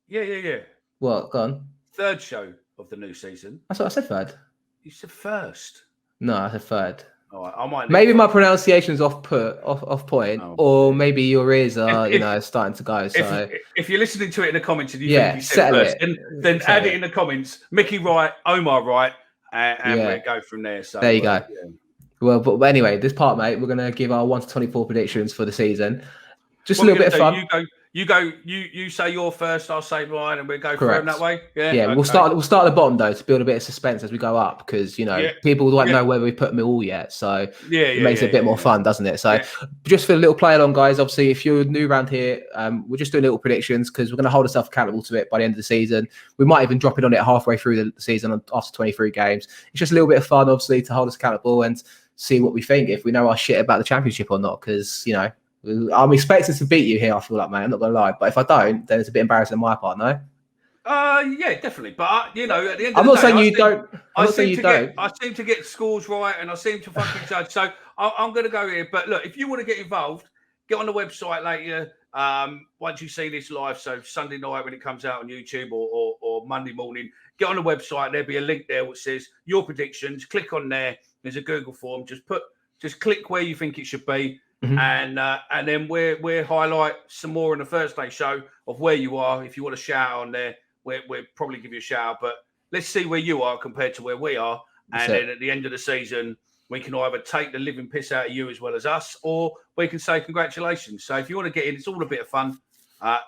Yeah. What? Go on. 3rd show of the new season. That's what I said, third. You said first. No, I said third. All right, I might maybe my pronunciation's off point, or maybe your ears are starting to go. So if you're listening to it in the comments and you think he said first, then add it in the comments. Micky right, Omar right, and we'll go from there. So there you go. Yeah. Well, but anyway, this part, mate, we're gonna give our 1 to 24 predictions for the season. Just a little bit of fun. You say your first, I'll say mine, and we'll go through them that way. Yeah. Okay. We'll start at the bottom though to build a bit of suspense as we go up, because people won't know where we put Millwall yet. So it makes it a bit more fun, doesn't it? So just for a little play along, guys. Obviously, if you're new around here, we're just doing little predictions because we're going to hold ourselves accountable to it by the end of the season. We might even drop it on it halfway through the season after 23 games. It's just a little bit of fun, obviously, to hold us accountable and see what we think, if we know our shit about the Championship or not, because I'm expected to beat you here, I feel like, mate. I'm not going to lie. But if I don't, then it's a bit embarrassing on my part, no? Yeah, definitely. But, at the end of the day... I'm not saying you don't. I seem to get scores right, and I seem to fucking judge. So I'm going to go here. But look, if you want to get involved, get on the website later. Once you see this live, so Sunday night when it comes out on YouTube or Monday morning, get on the website. There'll be a link there which says your predictions. Click on there. There's a Google form. Just click where you think it should be. Mm-hmm. And then we'll highlight some more in the Thursday show of where you are. If you want to shout out on there, we'll probably give you a shout out. But let's see where you are compared to where we are. And then at the end of the season, we can either take the living piss out of you as well as us, or we can say congratulations. So if you want to get in, it's all a bit of fun.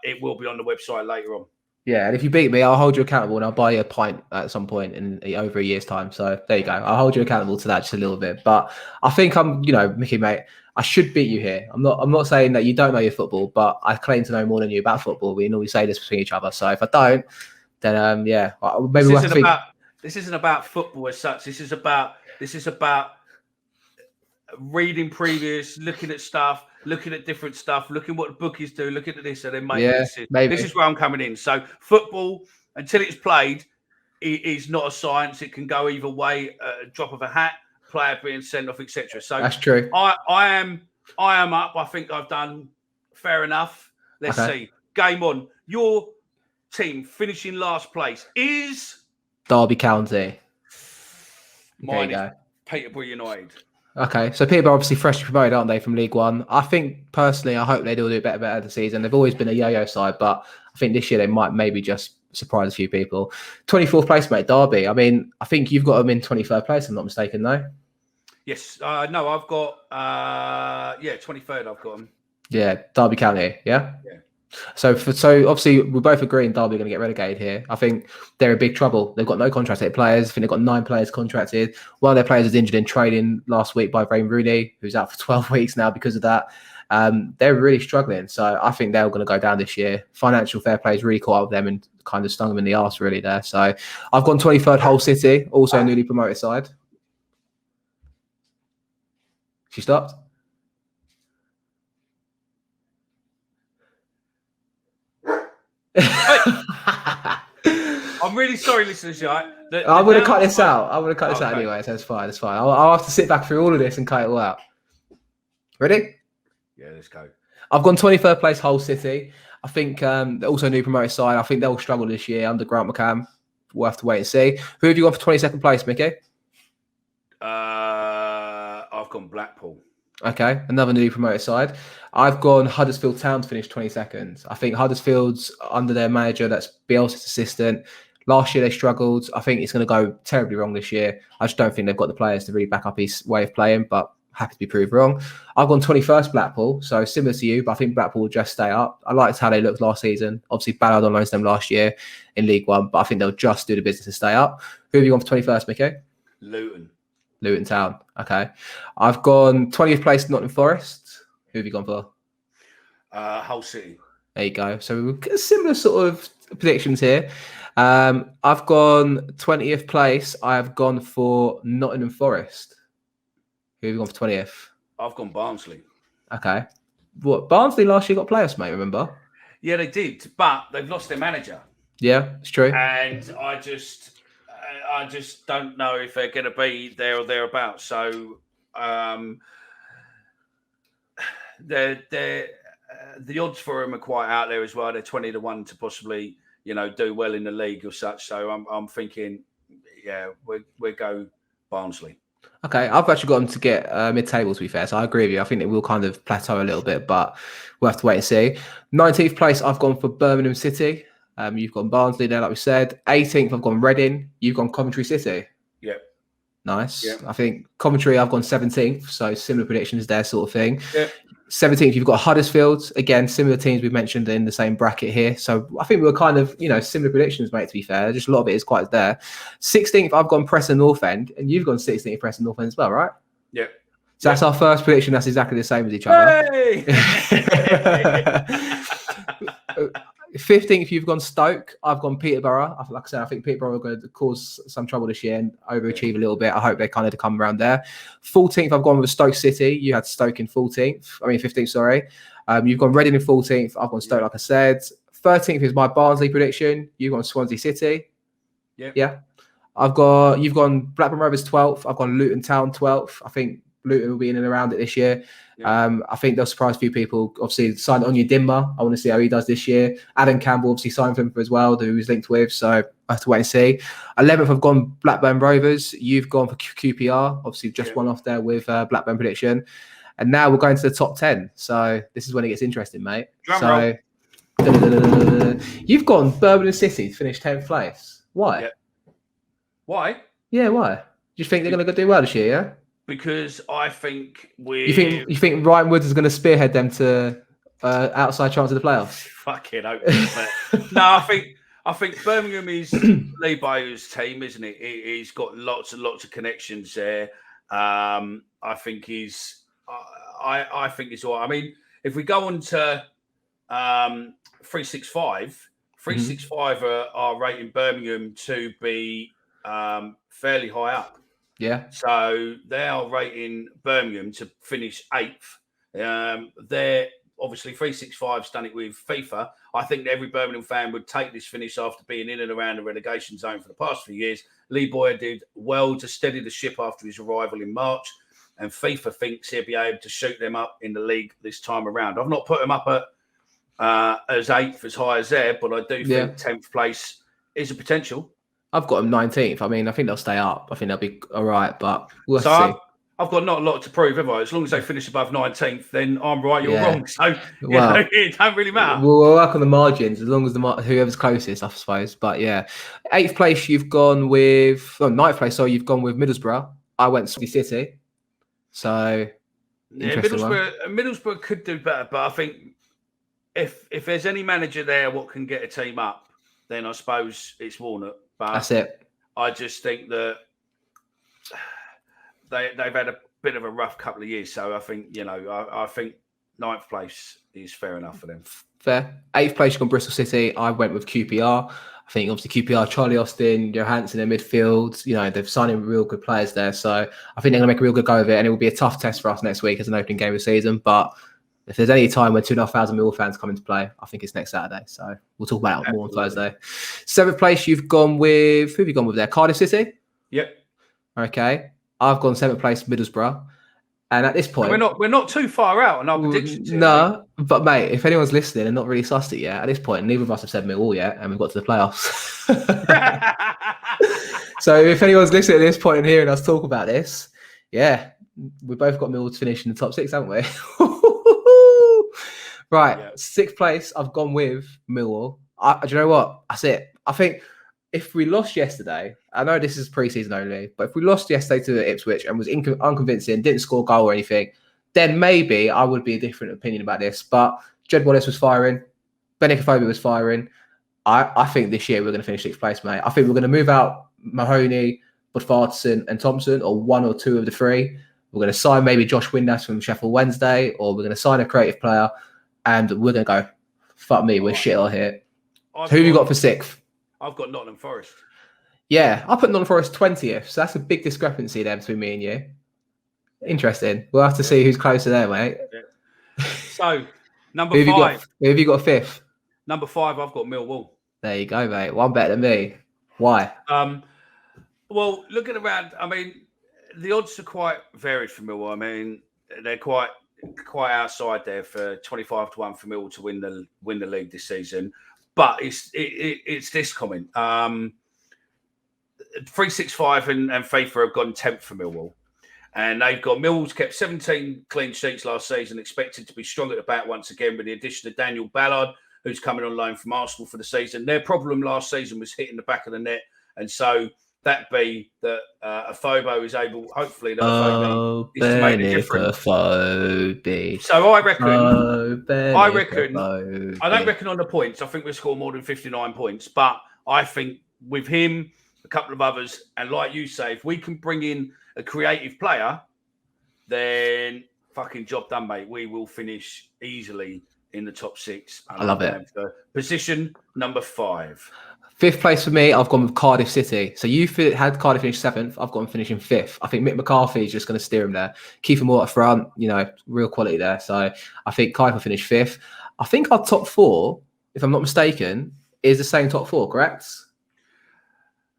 It will be on the website later on. Yeah, and if you beat me, I'll hold you accountable and I'll buy you a pint at some point in over a year's time. So there you go. I'll hold you accountable to that just a little bit. But I think Micky, mate, I should beat you here. I'm not saying that you don't know your football, but I claim to know more than you about football. We normally say this between each other. So if I don't, then maybe this isn't about football as such. This is about reading previous, looking at stuff, looking at different stuff, looking what the bookies do, looking at this, and then this is where I'm coming in. So football, until it's played, is not a science. It can go either way, a drop of a hat, player being sent off, etc. So that's true. I am up. I think I've done fair enough. Let's see. Game on. Your team finishing last place is Derby County. Mine is Peterborough United. Okay, so Peterborough obviously freshly promoted, aren't they, from League One? I think, personally, I hope they do better this season. They've always been a yo-yo side, but I think this year they might maybe just surprise a few people. 24th place, mate, Derby. I mean, I think you've got them in 23rd place, if I'm not mistaken, no? Yes. No, I've got, 23rd I've got them. Yeah, Derby County, yeah? Yeah. So obviously we're both agreeing Derby are going to get relegated here. I think they're in big trouble. They've got no contracted players. I think they've got 9 players contracted. One of their players was injured in training last week by Wayne Rooney, who's out for 12 weeks now because of that. They're really struggling. So I think they're going to go down this year. Financial fair play has really caught up with them and kind of stung them in the arse really there. So I've gone 23rd Hull City, also a newly promoted side. She stopped. I'm really sorry, listeners. I'm going to cut this out. I'm going to cut this out anyway, so it's fine. It's fine. I'll have to sit back through all of this and cut it all out. Ready? Yeah, let's go. I've gone 23rd place, Hull City. I think they're also a new promoted side. I think they'll struggle this year under Grant McCann. We'll have to wait and see. Who have you got for 22nd place, Micky? I've gone Blackpool. Okay, another newly promoted side. I've gone Huddersfield Town to finish 22nd. I think Huddersfield's under their manager, that's Bielsa's assistant. Last year they struggled. I think it's going to go terribly wrong this year. I just don't think they've got the players to really back up his way of playing, but happy to be proved wrong. I've gone 21st Blackpool, so similar to you, but I think Blackpool will just stay up. I liked how they looked last season. Obviously, Ballard on loan to them last year in League One, but I think they'll just do the business to stay up. Who have you gone for 21st, Micky? Luton Town. Okay. I've gone 20th place, Nottingham Forest. Who have you gone for? Hull City. There you go. So we've got similar sort of predictions here. I've gone 20th place. I've gone for Nottingham Forest. Who have you gone for 20th? I've gone Barnsley. Okay. What? Barnsley last year got playoffs, mate, remember? Yeah, they did, but they've lost their manager. Yeah, it's true. And I just don't know if they're going to be there or thereabouts. So the odds for them are quite out there as well. They're 20-1 to possibly, do well in the league or such. So I'm thinking, yeah, we go Barnsley. Okay, I've actually got them to get mid-table, to be fair. So I agree with you. I think it will kind of plateau a little bit, but we'll have to wait and see. 19th place, I've gone for Birmingham City. You've gone Barnsley there, like we said. 18th, I've gone Reading. You've gone Coventry City. Yeah. Nice. Yeah. I think Coventry, I've gone 17th. So similar predictions there, sort of thing. Yeah. 17th, you've got Huddersfield. Again, similar teams we've mentioned in the same bracket here. So I think we're kind of, similar predictions, mate, to be fair. Just a lot of it is quite there. 16th, I've gone Preston North End. And you've gone 16th Preston North End as well, right? Yeah. So that's our first prediction. That's exactly the same as each other. Hey! 15th, you've gone Stoke. I've gone Peterborough. Like I said, I think Peterborough are going to cause some trouble this year and overachieve a little bit. I hope they kind of come around there. 14th, I've gone with Stoke City. You had Stoke in 15th, sorry. You've gone Reading in 14th. I've gone Stoke, like I said. 13th is my Barnsley prediction. You've gone Swansea City. Yeah. You've gone Blackburn Rovers 12th. I've gone Luton Town 12th. I think Luton will be in and around it this year. I think they'll surprise a few people. Obviously, signed Onyedinma Dimma. I want to see how he does this year. Adam Campbell obviously signed for him as well, who he's linked with. So I have to wait and see. 11th, I've gone Blackburn Rovers. You've gone for QPR. Obviously, just one off there with Blackburn prediction. And now we're going to the top 10. So this is when it gets interesting, mate. You've gone Birmingham City to finish 10th place. Why? Why? Yeah, why? Do you think they're going to do well this year, yeah? Because I think You think Ryan Woods is going to spearhead them to outside chance of the playoffs? Fucking hope. No, I think Birmingham is Lee Bowyer's team, isn't it? He's got lots and lots of connections there. I think he's all right. I mean, if we go on to 365, 365 are rating Birmingham to be fairly high up. Yeah. So they are rating Birmingham to finish 8th. They're obviously 365's done it with FIFA. I think every Birmingham fan would take this finish after being in and around the relegation zone for the past few years. Lee Bowyer did well to steady the ship after his arrival in March, and FIFA thinks he'll be able to shoot them up in the league this time around. I've not put them up at as 8th, as high as there, but I do think 10th place is a potential. I've got them 19th. I mean, I think they'll stay up. I think they'll be all right, but we'll see. I've got not a lot to prove, have I? As long as they finish above 19th, then I'm right, you're wrong. So it don't really matter. We'll work on the margins as long as whoever's closest, I suppose. But yeah, 8th place you've gone with 9th place. So you've gone with Middlesbrough. I went Swansea City. So Middlesbrough could do better, but I think if there's any manager there what can get a team up, then I suppose it's Warnock. But that's it. I just think that they've had a bit of a rough couple of years. So I think, I think 9th place is fair enough for them. Fair. 8th place, you've gone Bristol City. I went with QPR. I think obviously QPR, Charlie Austin, Johansson in midfield. They've signed in real good players there. So I think they're going to make a real good go of it. And it will be a tough test for us next week as an opening game of the season. But if there's any time when 2,500 Millwall fans come into play, I think it's next Saturday. So we'll talk about it more on Thursday. 7th place, you've gone with... Who have you gone with there? Cardiff City? Yep. Okay. I've gone 7th place, Middlesbrough. And at this point... We're not too far out on our predictions here. No, but mate, if anyone's listening and not really sussed it yet, at this point, neither of us have said Millwall yet, and we've got to the playoffs. So if anyone's listening at this point and hearing us talk about this, yeah, we both got Millwall to finish in the top 6, haven't we? Right, yeah. 6th place, I've gone with Millwall. Do you know what? That's it. I think if we lost yesterday, I know this is pre-season only, but if we lost yesterday to Ipswich and was unconvincing, didn't score a goal or anything, then maybe I would be a different opinion about this. But Jed Wallace was firing. Benikophobia was firing. I think this year we're going to finish 6th place, mate. I think we're going to move out Mahoney, Budvardsson and Thompson, or one or two of the three. We're going to sign maybe Josh Windass from Sheffield Wednesday, or we're going to sign a creative player, and we're going to go, fuck me, we're shit out here. Who have you got for 6th? I've got Nottingham Forest. Yeah, I put Nottingham Forest 20th, so that's a big discrepancy there between me and you. Interesting. We'll have to see who's closer there, mate. Yeah. So, number 5. Who have you got 5th? Number 5, I've got Millwall. There you go, mate. One better than me. Why? Well, looking around, I mean, the odds are quite varied for Millwall. I mean, they're quite outside there for 25-1 for Millwall to win the league this season. But it's this comment. 365 and FIFA have gone 10th for Millwall. And they've got Mills kept 17 clean sheets last season, expected to be strong at the back once again with the addition of Daniel Ballard, who's coming on loan from Arsenal for the season. Their problem last season was hitting the back of the net. And so that be that Afobo is able, hopefully, that Afobe is to make the difference. So I don't reckon on the points. I think we'll score more than 59 points. But I think with him, a couple of others, and like you say, if we can bring in a creative player, then fucking job done, mate. We will finish easily in the top 6. I love it. Position number 5. 5th place for me, I've gone with Cardiff City. So you had Cardiff finish 7th. I've got them finishing 5th. I think Mick McCarthy is just going to steer him there. Keep him all up front, real quality there. So I think Cardiff will finish 5th. I think our top 4, if I'm not mistaken, is the same top 4, correct?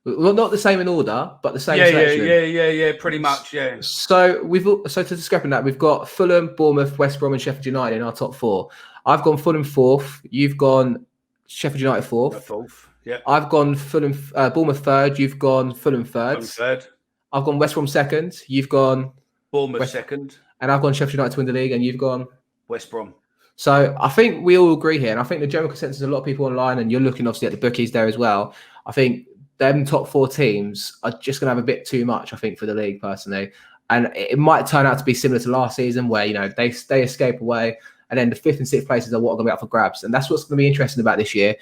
Well, not the same in order, but the same selection. Yeah, pretty much, yeah. So to discrepan that, we've got Fulham, Bournemouth, West Brom, and Sheffield United in our top 4. I've gone Fulham 4th. You've gone Sheffield United 4th. Yeah. I've gone Bournemouth 3rd. You've gone Fulham 3rd. I've gone West Brom 2nd. You've gone Bournemouth 2nd. And I've gone Sheffield United to win the league, and you've gone West Brom. So I think we all agree here, and I think the general consensus of a lot of people online, and you're looking obviously at the bookies there as well. I think them top 4 teams are just going to have a bit too much, I think, for the league personally. And it might turn out to be similar to last season where, they escape away and then the 5th and 6th places are what are going to be up for grabs. And that's what's going to be interesting about this year.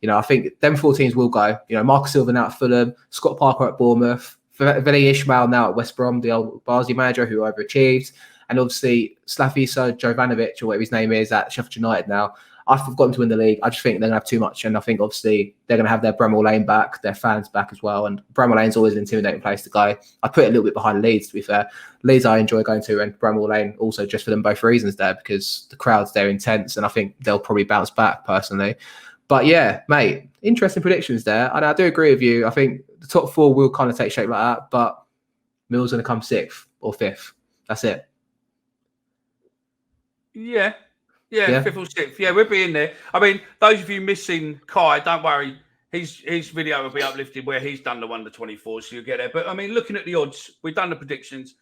I think them 4 teams will go. Marcus Silva now at Fulham, Scott Parker at Bournemouth, Veli Ishmael now at West Brom, the old Barnsley manager who overachieved. And obviously Slavica Jovanovic, or whatever his name is, at Sheffield United now. I've forgotten to win the league. I just think they're going to have too much. And I think, obviously, they're going to have their Bramall Lane back, their fans back as well. And Bramall Lane's always an intimidating place to go. I put it a little bit behind Leeds, to be fair. Leeds I enjoy going to, and Bramall Lane also just for them both reasons there, because the crowds there intense. And I think they'll probably bounce back, personally. But, yeah, mate, interesting predictions there. And I do agree with you. I think the top 4 will kind of take shape like that. But Mill's going to come 6th or 5th. That's it. Yeah, 5th or 6th. Yeah, we'll be in there. I mean, those of you missing Kai, don't worry. His video will be uplifted where he's done the 1 to 24, so you'll get there. But, I mean, looking at the odds, we've done the predictions.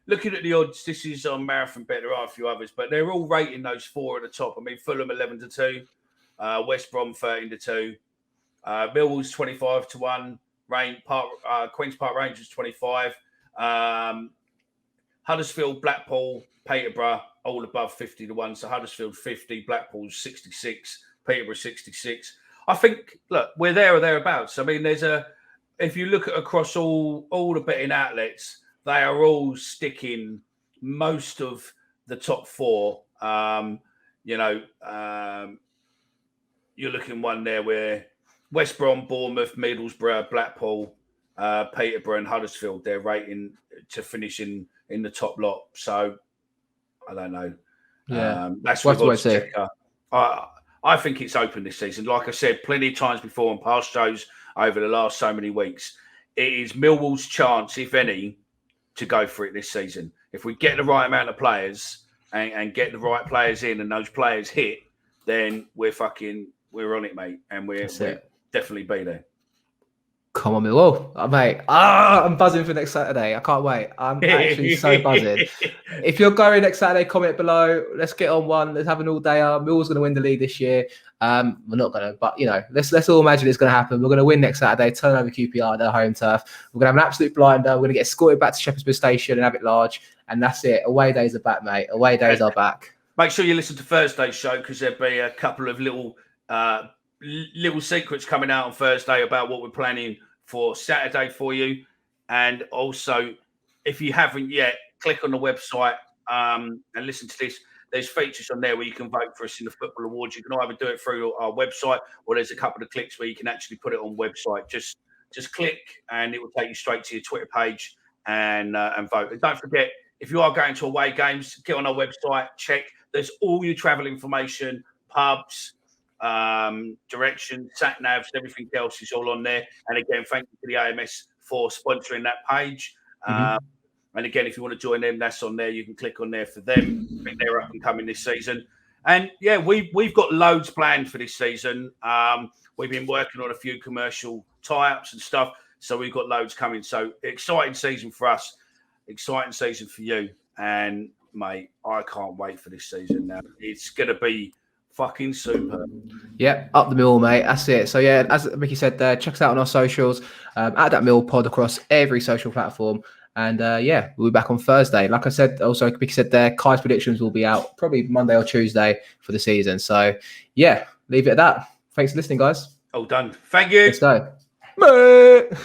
Looking at the odds, this is on Marathon Bet. There are a few others, but they're all rating those 4 at the top. I mean, Fulham 11 to 2, West Brom 13 to 2, Millwall's 25 to 1, Queen's Park Rangers 25, Huddersfield, Blackpool, Peterborough, all above 50 to 1. So Huddersfield 50, Blackpool's 66, Peterborough 66. I think, look, we're there or thereabouts. I mean, if you look at across all the betting outlets, they are all sticking most of the top 4. You're looking one there where West Brom, Bournemouth, Middlesbrough, Blackpool, Peterborough, and Huddersfield, they're rating to finish in the top lot. So I don't know. Yeah, that's what I say. I think it's open this season. Like I said, plenty of times before on past shows over the last so many weeks, it is Millwall's chance, if any, to go for it this season. If we get the right amount of players and get the right players in, and those players hit, then we're on it, mate, and we're definitely be there. Come on, Millwall. Mate, I'm buzzing for next Saturday. I can't wait. I'm actually so buzzing. If you're going next Saturday, comment below. Let's get on one. Let's have an all-dayer. Millwall's going to win the league this year. We're not going to, but, let's all imagine it's going to happen. We're going to win next Saturday, turn over QPR at their home turf. We're going to have an absolute blinder. We're going to get escorted back to Shepherd's Station and have it large. And that's it. Away days are back, mate. Away days are back. Make sure you listen to Thursday's show, because there'll be a couple of little secrets coming out on Thursday about what we're planning for Saturday for you. And also, if you haven't yet, click on the website and listen to this. There's features on there where you can vote for us in the Football Awards. You can either do it through our website, or there's a couple of clicks where you can actually put it on website. Just click and it will take you straight to your Twitter page and vote. And don't forget, if you are going to away games, get on our website, check. There's all your travel information, pubs, directions, sat navs, everything else is all on there. And again, thank you to the AMS for sponsoring that page. And again, if you want to join them, that's on there. You can click on there for them. I think they're up and coming this season. And yeah, we've got loads planned for this season. We've been working on a few commercial tie-ups and stuff, so we've got loads coming. So exciting season for us. exciting season for you. And mate, I can't wait for this season now. It's gonna be fucking super. Yeah, up the mill, mate. That's it. So yeah, as Mickey said there, check us out on our socials. At that mill pod across every social platform. And yeah, we'll be back on Thursday. Like I said, also Mickey said there, Kai's predictions will be out probably Monday or Tuesday for the season. So yeah, leave it at that. Thanks for listening, guys. All done. Thank you. Let's go. Bye.